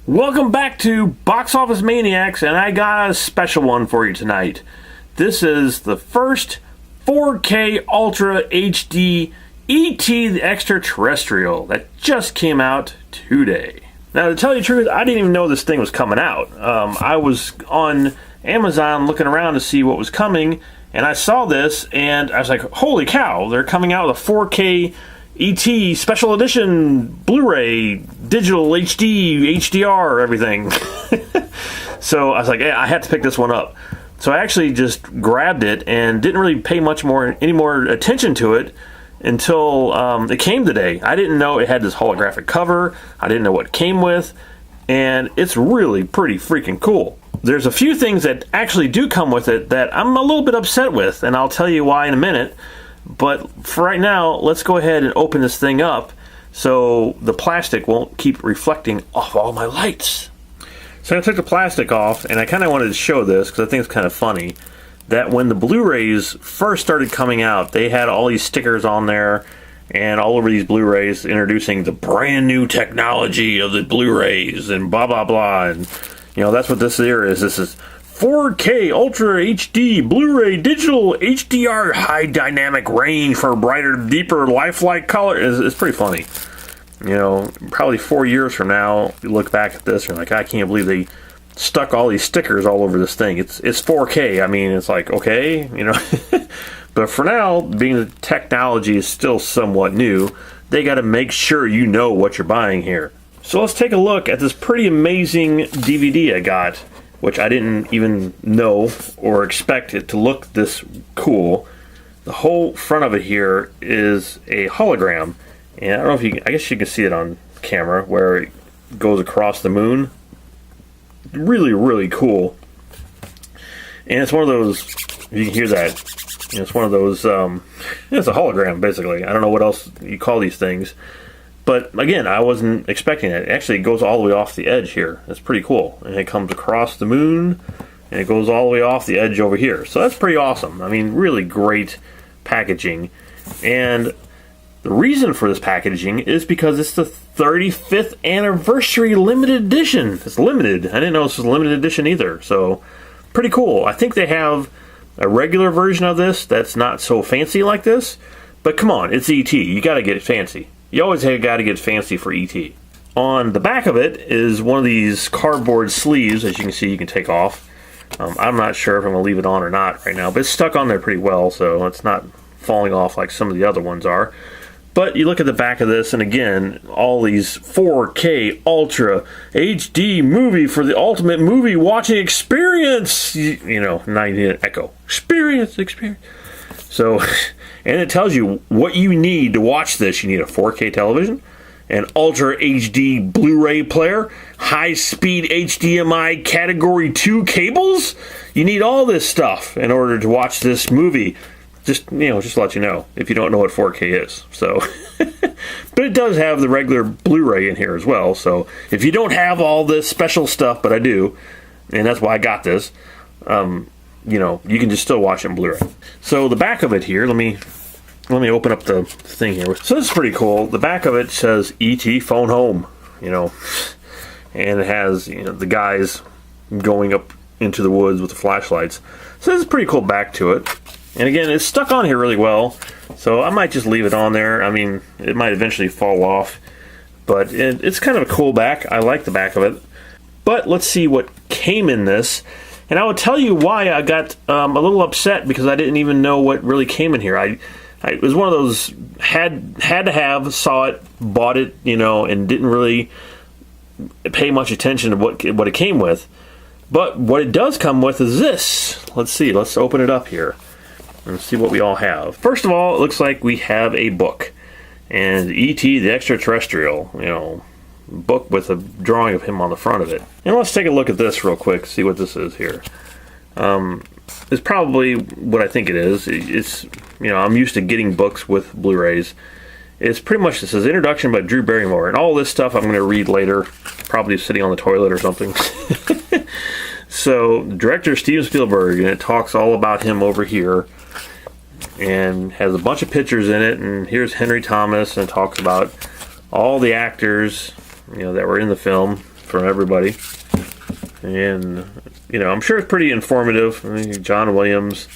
Welcome back to Box Office Maniacs, and I got a special one for you tonight. This is the first 4K Ultra HD E.T. the Extraterrestrial that just came out today. Now, to tell you the truth, I didn't even know this thing was coming out. I was on Amazon looking around to see what was coming, and I saw this, and I was like, holy cow, they're coming out with a 4K E.T. Special Edition Blu-ray, digital HD, HDR, everything. So I was like, I had to pick this one up. So I actually just grabbed it and didn't really pay any more attention to it until it came today. I didn't know it had this holographic cover. I didn't know what it came with. And it's really pretty freaking cool. There's a few things that actually do come with it that I'm a little bit upset with, and I'll tell you why in a minute. But for right now, let's go ahead and open this thing up so the plastic won't keep reflecting off all my lights. So I took the plastic off, and I kind of wanted to show this because I think it's kind of funny that when the Blu-rays first started coming out, they had all these stickers on there and all over these Blu-rays introducing the brand new technology of the Blu-rays and blah, blah, blah. And, you know, that's what this here is. This is 4K Ultra HD Blu-ray Digital HDR High Dynamic Range for brighter, deeper, lifelike color. It's pretty funny. You know, probably 4 years from now, you look back at this and you're like, I can't believe they stuck all these stickers all over this thing. It's 4K. I mean, it's like, okay, you know. But for now, being the technology is still somewhat new, they got to make sure you know what you're buying here. So let's take a look at this pretty amazing DVD I got, which I didn't even know or expect it to look this cool. The whole front of it here is a hologram. And I don't know if I guess you can see it on camera where it goes across the moon. Really, really cool. And it's one of those, you can hear that, you know, it's one of those, it's a hologram basically. I don't know what else you call these things. But again, I wasn't expecting it. Actually, it goes all the way off the edge here. That's pretty cool. And it comes across the moon, and it goes all the way off the edge over here. So that's pretty awesome. I mean, really great packaging. And the reason for this packaging is because it's the 35th anniversary limited edition. It's limited. I didn't know this was a limited edition either. So pretty cool. I think they have a regular version of this that's not so fancy like this. But come on, it's E.T. You got to get it fancy. You always got to get fancy for E.T. On the back of it is one of these cardboard sleeves, as you can see, you can take off. I'm not sure if I'm going to leave it on or not right now, but it's stuck on there pretty well, so it's not falling off like some of the other ones are. But you look at the back of this, and again, all these 4K Ultra HD movie for the ultimate movie watching experience. You know, not even an echo. Experience. So, and it tells you what you need to watch this. You need a 4K television, an Ultra HD Blu-ray player, high-speed HDMI Category 2 cables. You need all this stuff in order to watch this movie. Just to let you know if you don't know what 4K is. So, but it does have the regular Blu-ray in here as well. So if you don't have all this special stuff, but I do, and that's why I got this, you know, you can just still watch it in Blu-ray. So the back of it here, let me open up the thing here. So this is pretty cool. The back of it says E.T. Phone Home, you know, and it has, you know, the guys going up into the woods with the flashlights. So this is a pretty cool back to it. And again, it's stuck on here really well, so I might just leave it on there. I mean, it might eventually fall off, but it's kind of a cool back. I like the back of it. But let's see what came in this. And I will tell you why I got a little upset, because I didn't even know what really came in here. It was one of those had to have, saw it, bought it, you know, and didn't really pay much attention to what it came with. But what it does come with is this. Let's see. Let's open it up here and see what we all have. First of all, it looks like we have a book. And E.T. the Extraterrestrial, you know, book with a drawing of him on the front of it. And let's take a look at this real quick, see what this is here. It's probably what I think it is. It's, you know, I'm used to getting books with Blu-rays. It's pretty much, this is Introduction by Drew Barrymore. And all this stuff I'm going to read later, probably sitting on the toilet or something. So, director Steven Spielberg, and it talks all about him over here. And has a bunch of pictures in it, and here's Henry Thomas, and it talks about all the actors, you know, that were in the film. from everybody. And, I'm sure it's pretty informative. I mean, John Williams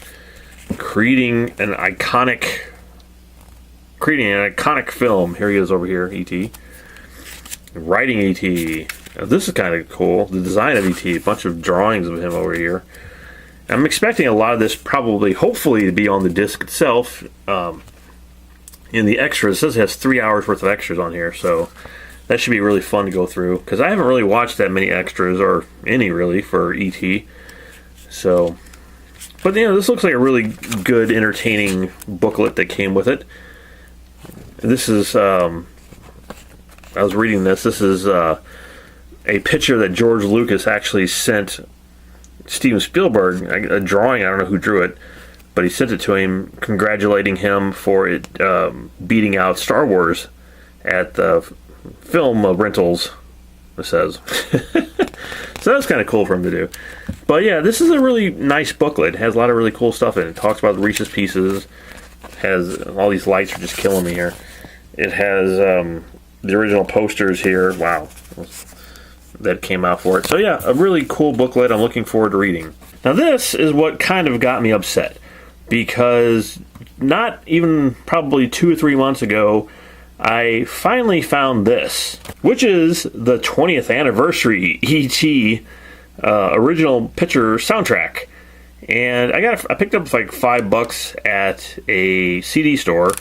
creating an iconic film. Here he is over here, E.T. Writing E.T. Now, this is kind of cool. The design of E.T. A bunch of drawings of him over here. I'm expecting a lot of this hopefully, to be on the disc itself. In the extras, it says it has 3 hours worth of extras on here, so that should be really fun to go through. Because I haven't really watched that many extras, or any really, for E.T. So, but this looks like a really good, entertaining booklet that came with it. This is, I was reading this. This is a picture that George Lucas actually sent Steven Spielberg, a drawing. I don't know who drew it, but he sent it to him, congratulating him for it beating out Star Wars at the film rentals, it says. So that's kind of cool for him to do. But yeah, this is a really nice booklet. It has a lot of really cool stuff in it. It talks about the Reese's Pieces. Has all these lights are just killing me here. It has the original posters here. Wow. That came out for it. So yeah, a really cool booklet I'm looking forward to reading. Now this is what kind of got me upset, because not even probably 2 or 3 months ago, I finally found this, which is the 20th anniversary E.T. Original picture soundtrack. And I picked up like $5 at a CD store,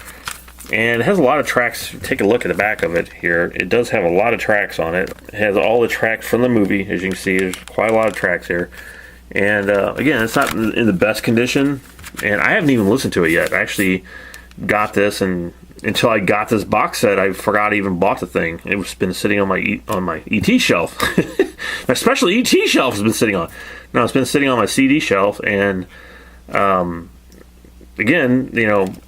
and it has a lot of tracks. Take a look at the back of it here. It does have a lot of tracks on it. It has all the tracks from the movie, as you can see. There's quite a lot of tracks here. And again, it's not in the best condition, and I haven't even listened to it yet. I actually got this, and until I got this box set, I forgot I even bought the thing. It's been sitting on my ET shelf. My special ET shelf has been sitting on. No, it's been sitting on my CD shelf, and again,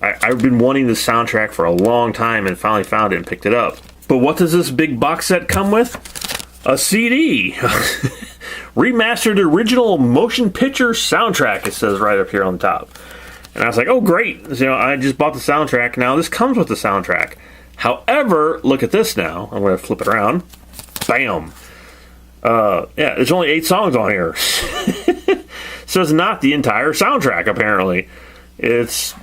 I've been wanting this soundtrack for a long time, and finally found it and picked it up. But what does this big box set come with? A CD. Remastered original motion picture soundtrack, it says right up here on the top. And I was like, oh great, I just bought the soundtrack. Now this comes with the soundtrack. However, look at this now. I'm going to flip it around. Bam. Yeah, there's only 8 songs on here. So it's not the entire soundtrack, apparently. It's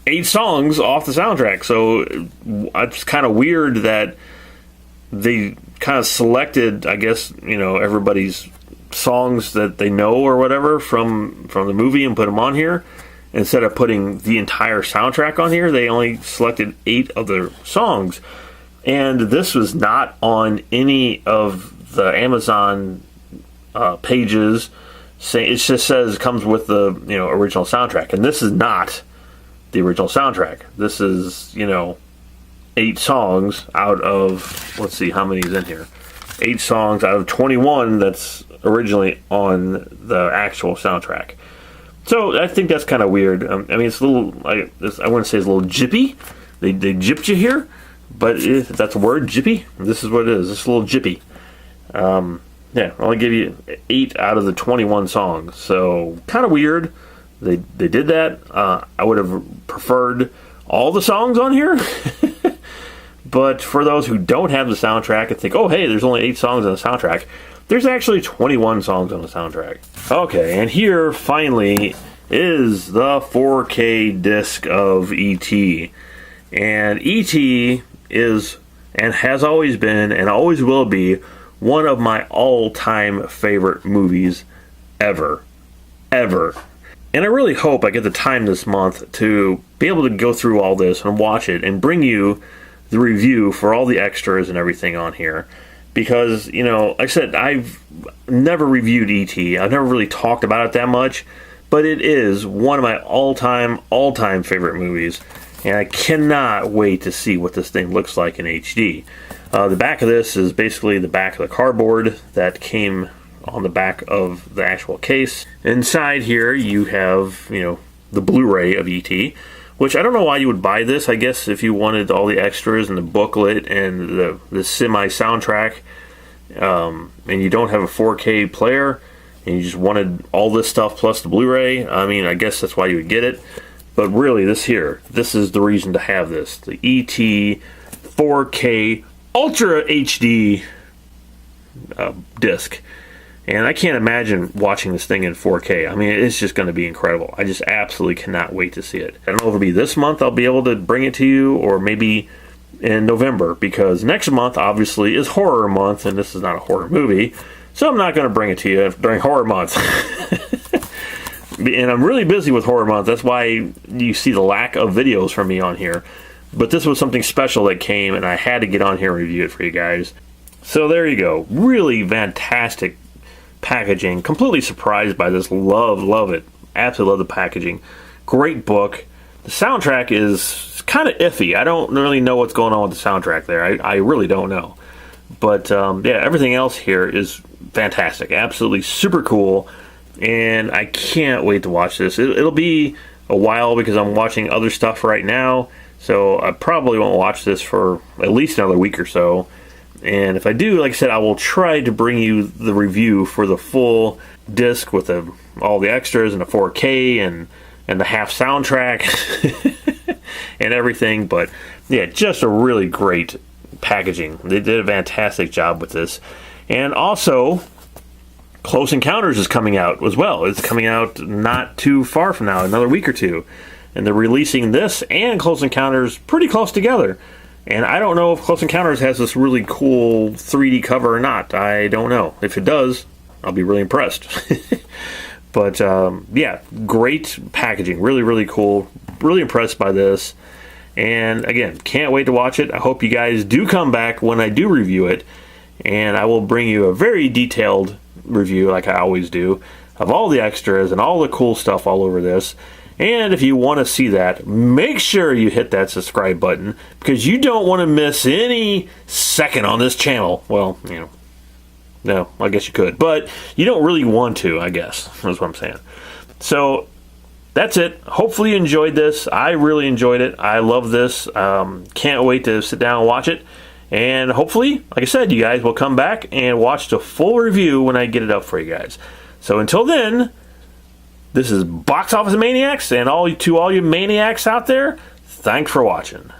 8 songs off the soundtrack. So it's kind of weird that they kind of selected, I guess, everybody's songs that they know or whatever from the movie and put them on here. Instead of putting the entire soundtrack on here, they only selected 8 of the songs. And this was not on any of the Amazon pages. It just says it comes with the original soundtrack. And this is not the original soundtrack. This is, 8 songs out of, let's see how many is in here. 8 songs out of 21 that's originally on the actual soundtrack. So I think that's kind of weird. It's a little, I wouldn't say it's a little jippy. They gypped you here, but if that's a word, jippy, this is what it is. It's a little jippy. Yeah, I'll give you 8 out of the 21 songs. So kind of weird. They did that. I would have preferred all the songs on here. But for those who don't have the soundtrack and think, oh hey, there's only 8 songs on the soundtrack, there's actually 21 songs on the soundtrack. Okay, and here finally is the 4K disc of E.T. And E.T. is, and has always been, and always will be, one of my all-time favorite movies ever. Ever. And I really hope I get the time this month to be able to go through all this and watch it and bring you the review for all the extras and everything on here. Because, like I said, I've never reviewed E.T. I've never really talked about it that much. But it is one of my all-time favorite movies. And I cannot wait to see what this thing looks like in HD. The back of this is basically the back of the cardboard that came on the back of the actual case. Inside here you have, the Blu-ray of E.T., which I don't know why you would buy this. I guess if you wanted all the extras and the booklet and the semi-soundtrack, and you don't have a 4K player, and you just wanted all this stuff plus the Blu-ray, I guess that's why you would get it. But really, this is the reason to have this. The E.T. 4K Ultra HD disc. And I can't imagine watching this thing in 4K. I mean, it's just going to be incredible. I just absolutely cannot wait to see it. I don't know if it'll be this month I'll be able to bring it to you, or maybe in November, because next month obviously is horror month, and this is not a horror movie, so I'm not going to bring it to you during horror month. And I'm really busy with horror month. That's why you see the lack of videos from me on here. But this was something special that came, and I had to get on here and review it for you guys. So there you go. Really fantastic packaging. Completely surprised by this. Love it. Absolutely love the packaging. Great book. The soundtrack is kind of iffy. I don't really know what's going on with the soundtrack there. I really don't know. But yeah, everything else here is fantastic. Absolutely super cool. And I can't wait to watch this. It'll be a while because I'm watching other stuff right now. So I probably won't watch this for at least another week or so. And if I do, like I said, I will try to bring you the review for the full disc with all the extras and the 4K and the half soundtrack and everything. But yeah, just a really great packaging. They did a fantastic job with this. And also, Close Encounters is coming out as well. It's coming out not too far from now, another week or two. And they're releasing this and Close Encounters pretty close together. And I don't know if Close Encounters has this really cool 3D cover or not. I don't know. If it does, I'll be really impressed. But yeah, great packaging. Really, really cool. Really impressed by this. And again, can't wait to watch it. I hope you guys do come back when I do review it. And I will bring you a very detailed review, like I always do, of all the extras and all the cool stuff all over this. And if you want to see that, make sure you hit that subscribe button, because you don't want to miss any second on this channel. Well, you know, no, I guess you could, but you don't really want to, I guess, that's what I'm saying. So that's it. Hopefully you enjoyed this. I really enjoyed it. I love this. Can't wait to sit down and watch it. And hopefully, like I said, you guys will come back and watch the full review when I get it up for you guys. So until then, this is Box Office Maniacs, and to all you maniacs out there, thanks for watching.